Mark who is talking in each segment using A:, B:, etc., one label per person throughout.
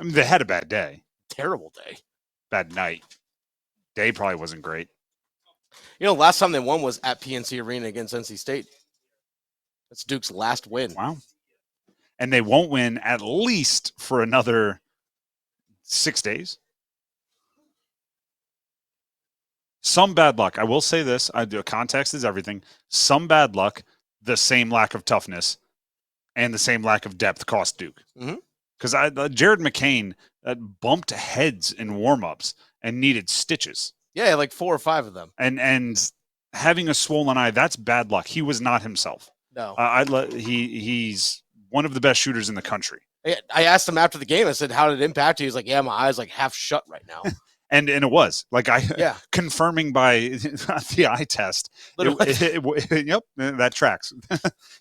A: I mean, they had a bad day.
B: Terrible day.
A: Bad night. Day probably wasn't great.
B: Last time they won was at PNC Arena against NC State. That's Duke's last win.
A: Wow. And they won't win at least for another 6 days. Some bad luck. I will say this. Context is everything. Some bad luck, the same lack of toughness, and the same lack of depth cost Duke. Because Jared McCain bumped heads in warm-ups and needed stitches.
B: Yeah, like 4 or 5 of them.
A: And having a swollen eye, that's bad luck. He was not himself.
B: No.
A: He's one of the best shooters in the country.
B: I asked him after the game. I said, how did it impact you? He's like, yeah, my eye's like half shut right now.
A: And it was like confirming by the eye test. Yep, that tracks.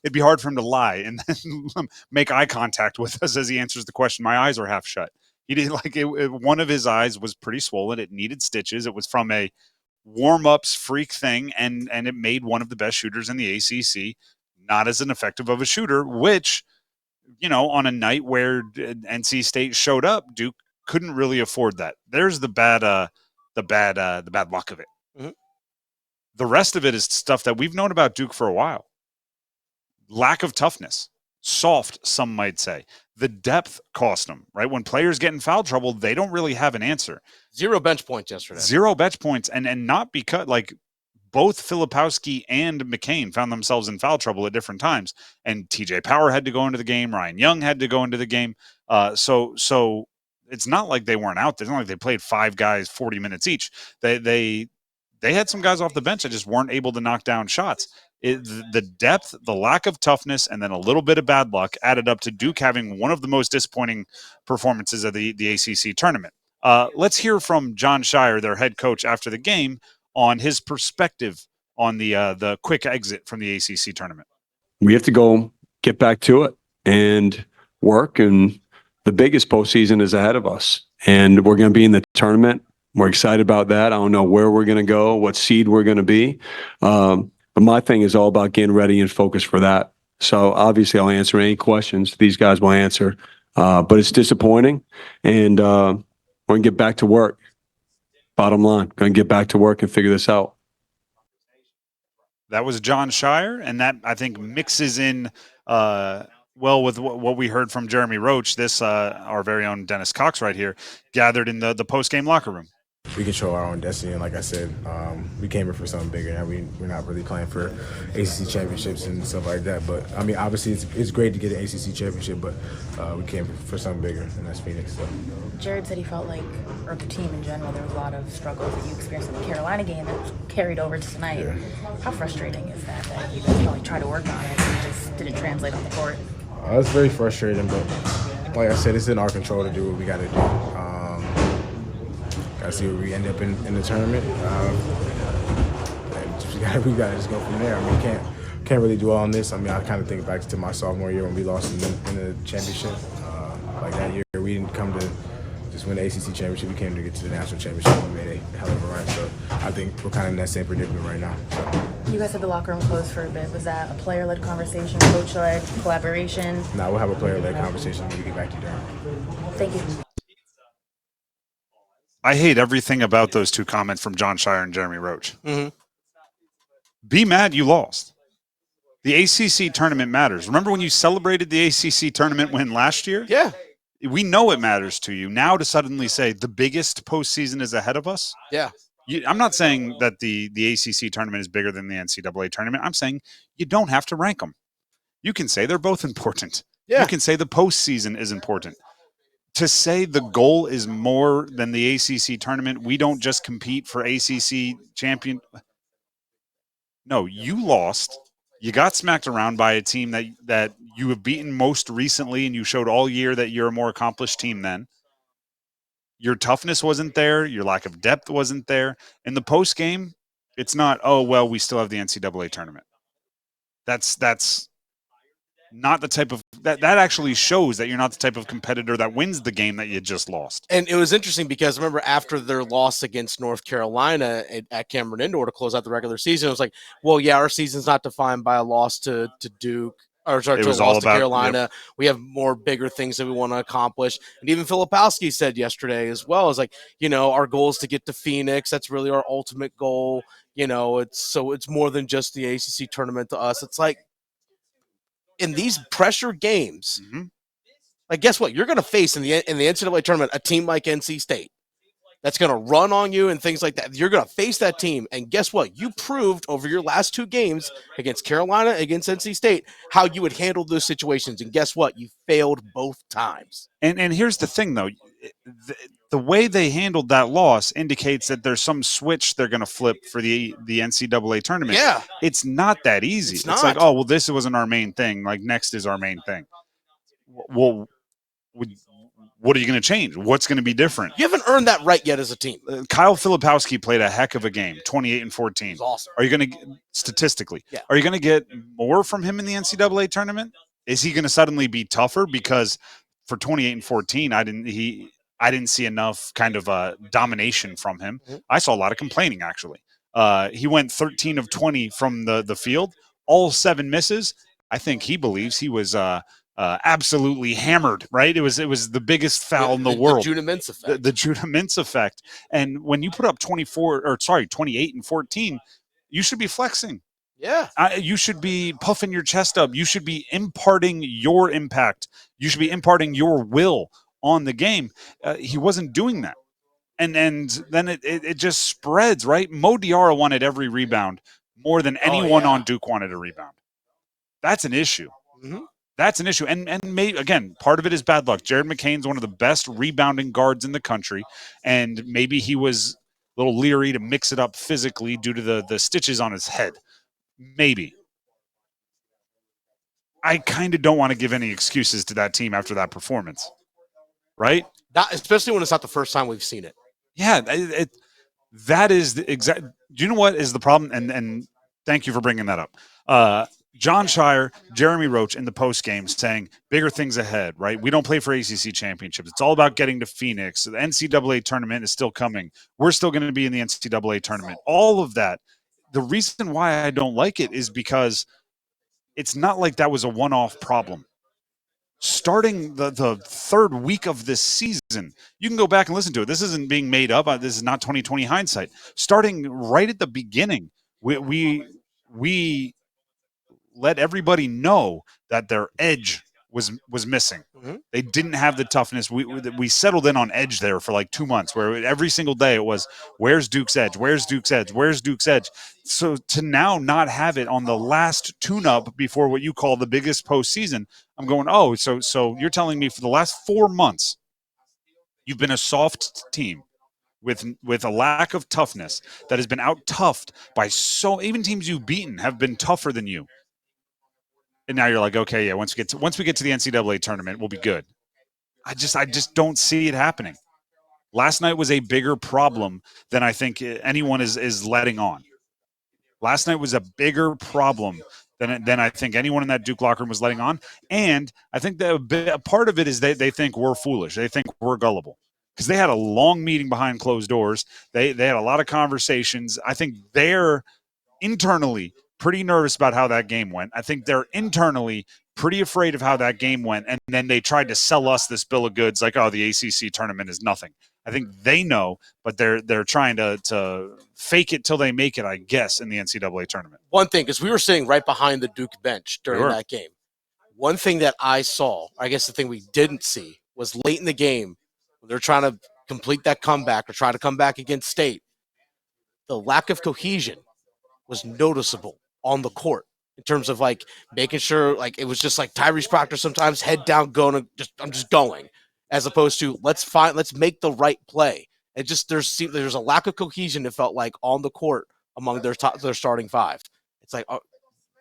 A: It'd be hard for him to lie and then make eye contact with us as he answers the question. My eyes are half shut. He didn't like it. One of his eyes was pretty swollen. It needed stitches. It was from a warm-ups freak thing, and it made one of the best shooters in the ACC not as an effective of a shooter. Which, on a night where NC State showed up, Duke couldn't really afford that. There's the bad luck of it.
B: Mm-hmm.
A: The rest of it is stuff that we've known about Duke for a while. Lack of toughness, soft, some might say. The depth cost them, right? When players get in foul trouble, they don't really have an answer.
B: 0 bench points yesterday.
A: 0 bench points, and not because both Filipowski and McCain found themselves in foul trouble at different times, and TJ Power had to go into the game. Ryan Young had to go into the game. So it's not like they weren't out there. It's not like they played 5 guys 40 minutes each. They had some guys off the bench that just weren't able to knock down shots. The depth, the lack of toughness, and then a little bit of bad luck added up to Duke having one of the most disappointing performances of the ACC tournament. Let's hear from Jon Scheyer, their head coach, after the game on his perspective on the quick exit from the ACC tournament.
C: We have to go get back to it and work, and the biggest postseason is ahead of us, and we're going to be in the tournament. We're excited about that. I don't know where we're going to go, what seed we're going to be. But my thing is all about getting ready and focused for that. So obviously I'll answer any questions these guys will answer. But it's disappointing, and we're going to get back to work. Bottom line, going to get back to work and figure this out.
A: That was Jon Scheyer, and that, I think, mixes in well with what we heard from Jeremy Roach. This, our very own Dennis Cox right here, gathered in the post-game locker room.
D: We control our own destiny, and like I said, we came here for something bigger. Now we're not really playing for ACC championships and stuff like that. But I mean, obviously, it's great to get an ACC championship, but we came for something bigger, and that's Phoenix. So.
E: Jared said he felt like, or the team in general, there was a lot of struggles that you experienced in the Carolina game that carried over to tonight. Yeah. How frustrating is that you guys probably tried to work on it and it just didn't translate on the court?
D: It's very frustrating, but like I said, it's in our control to do what we got to do. Gotta see where we end up in the tournament. We gotta just go from there. I mean, can't really do all on this. I mean, I kind of think back to my sophomore year when we lost in the championship. Like that year, we didn't come to just win the ACC championship. We came to get to the national championship. We made a hell of a run. So I think we're kind of in that same predicament right now. So.
E: You guys had the locker room closed for a bit. Was that a player-led conversation, coach-led, collaboration?
D: No, we'll have a player-led conversation when we get back to Durham.
E: Thank you.
A: I hate everything about those two comments from Jon Scheyer and Jeremy Roach.
B: Mm-hmm.
A: Be mad you lost. The ACC tournament matters. Remember when you celebrated the ACC tournament win last year?
B: Yeah.
A: We know it matters to you. Now to suddenly say the biggest postseason is ahead of us?
B: Yeah.
A: I'm not saying that the ACC tournament is bigger than the NCAA tournament. I'm saying you don't have to rank them. You can say they're both important.
B: Yeah.
A: You can say the postseason is important. To say the goal is more than the ACC tournament, we don't just compete for ACC champion. No, you lost. You got smacked around by a team that you have beaten most recently, and you showed all year that you're a more accomplished team then. Your toughness wasn't there. Your lack of depth wasn't there. In the post game, it's not, oh, well, we still have the NCAA tournament. That's not the type of that actually shows that you're not the type of competitor that wins the game that you just lost.
B: And it was interesting because remember after their loss against North Carolina at Cameron Indoor to close out the regular season, it was like, well, yeah, our season's not defined by a loss to Duke Or sorry,
A: It
B: to
A: was
B: a
A: all
B: loss to
A: about-
B: Carolina. We have more bigger things that we want to accomplish. And even Filipowski said yesterday as well, is like, our goal is to get to Phoenix. That's really our ultimate goal. It's more than just the ACC tournament to us. It's like in these pressure games, like guess what? You're going to face in the NCAA tournament a team like NC State that's going to run on you and things like that. You're going to face that team. And guess what? You proved over your last 2 games against Carolina, against NC State, how you would handle those situations. And guess what? You failed both times.
A: And here's the thing, though. The way they handled that loss indicates that there's some switch they're going to flip for the NCAA tournament.
B: Yeah.
A: It's not that easy.
B: It's
A: It's like,
B: not.
A: oh, well, this wasn't our main thing. Like, next is our main thing. Well, what are you going to change? What's going to be different?
B: You haven't earned that right yet as a team.
A: Kyle Filipowski played a heck of a game, 28-14.
B: It was awesome.
A: Are you going to, statistically,
B: Yeah.
A: are you going to get more from him in the NCAA tournament? Is he going to suddenly be tougher? Because for 28-14, I didn't see enough kind of domination from him. I saw a lot of complaining, actually. He went 13 of 20 from the field, all 7 misses. I think he believes he was absolutely hammered, right? It was the biggest foul in the world.
B: The Judah Mintz effect.
A: The Judah Mintz effect. And when you put up 28-14, you should be flexing.
B: Yeah.
A: You should be puffing your chest up. You should be imparting your impact. You should be imparting your will on the game. He wasn't doing that. And then it just spreads, right? Mo Diarra wanted every rebound more than anyone on Duke wanted a rebound. That's an issue.
B: Mm-hmm.
A: That's an issue. And maybe, again, part of it is bad luck. Jared McCain's one of the best rebounding guards in the country, and maybe he was a little leery to mix it up physically due to the stitches on his head. Maybe. I kind of don't want to give any excuses to that team after that performance, right?
B: Especially when it's not the first time we've seen it.
A: Yeah, that is the exact. Do you know what is the problem? And thank you for bringing that up. Jon Scheyer, Jeremy Roach in the post game saying bigger things ahead, right? We don't play for ACC championships. It's all about getting to Phoenix. The NCAA tournament is still coming. We're still going to be in the NCAA tournament. All of that. The reason why I don't like it is because it's not like that was a one-off problem. Starting the 3rd week of this season, you can go back and listen to it. This isn't being made up. This is not 2020 hindsight. Starting right at the beginning, we let everybody know that their edge was missing.
B: Mm-hmm.
A: They didn't have the toughness. We settled in on edge there for like 2 months, where every single day it was, where's Duke's edge? Where's Duke's edge? Where's Duke's edge? So to now not have it on the last tune-up before what you call the biggest postseason, I'm going, oh, so you're telling me for the last 4 months you've been a soft team with a lack of toughness that has been out-toughed by even teams you've beaten have been tougher than you. And now you're like, okay, yeah, once we get to the NCAA tournament, we'll be good. I just don't see it happening. Last night was a bigger problem than I think anyone is letting on. Last night was a bigger problem than I think anyone in that Duke locker room was letting on. And I think that a part of it is they think we're foolish. They think we're gullible. Because they had a long meeting behind closed doors. They had a lot of conversations. I think they're internally pretty nervous about how that game went. I think they're internally pretty afraid of how that game went. And then they tried to sell us this bill of goods like, oh, the ACC tournament is nothing. I think they know, but they're trying to fake it till they make it, I guess, in the NCAA tournament.
B: One thing, because we were sitting right behind the Duke bench during that game. One thing that I saw, I guess the thing we didn't see, was late in the game, when they're trying to complete that comeback or try to come back against State, the lack of cohesion was noticeable on the court in terms of like making sure like it was just like Tyrese Proctor sometimes head down going I'm just going, as opposed to let's make the right play. It just there's a lack of cohesion, it felt like, on the court among their starting 5. It's like,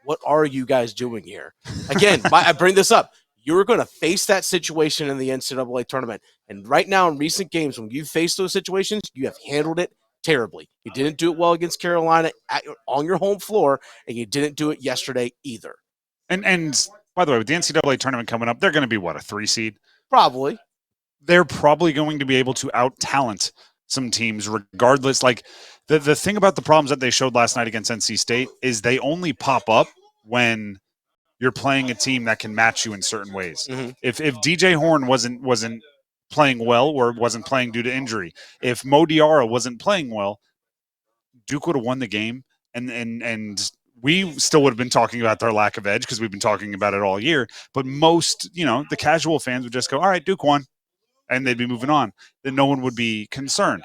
B: what are you guys doing here? Again, I bring this up. You're going to face that situation in the NCAA tournament. And right now in recent games, when you face those situations, you have handled it terribly. You didn't do it well against Carolina on your home floor, and you didn't do it yesterday either.
A: And by the way, with the NCAA tournament coming up, they're going to be, what, a 3 seed?
B: Probably.
A: They're probably going to be able to out-talent some teams regardless. Like, the thing about the problems that they showed last night against NC State is they only pop up when you're playing a team that can match you in certain ways.
B: Mm-hmm.
A: If DJ Horn wasn't playing well or wasn't playing due to injury, if Mo Diarra wasn't playing well, Duke would have won the game, and we still would have been talking about their lack of edge because we've been talking about it all year. But most, the casual fans would just go, all right, Duke won, and they'd be moving on. Then no one would be concerned.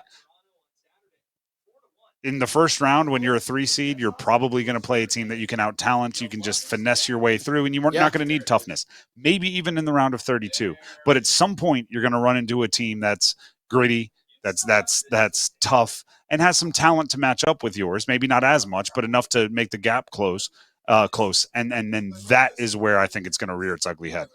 A: In the first round, when you're a 3 seed, you're probably going to play a team that you can out-talent, you can just finesse your way through, and you're not going to need toughness. Maybe even in the round of 32. But at some point, you're going to run into a team that's gritty, that's tough, and has some talent to match up with yours. Maybe not as much, but enough to make the gap close. And then that is where I think it's going to rear its ugly head.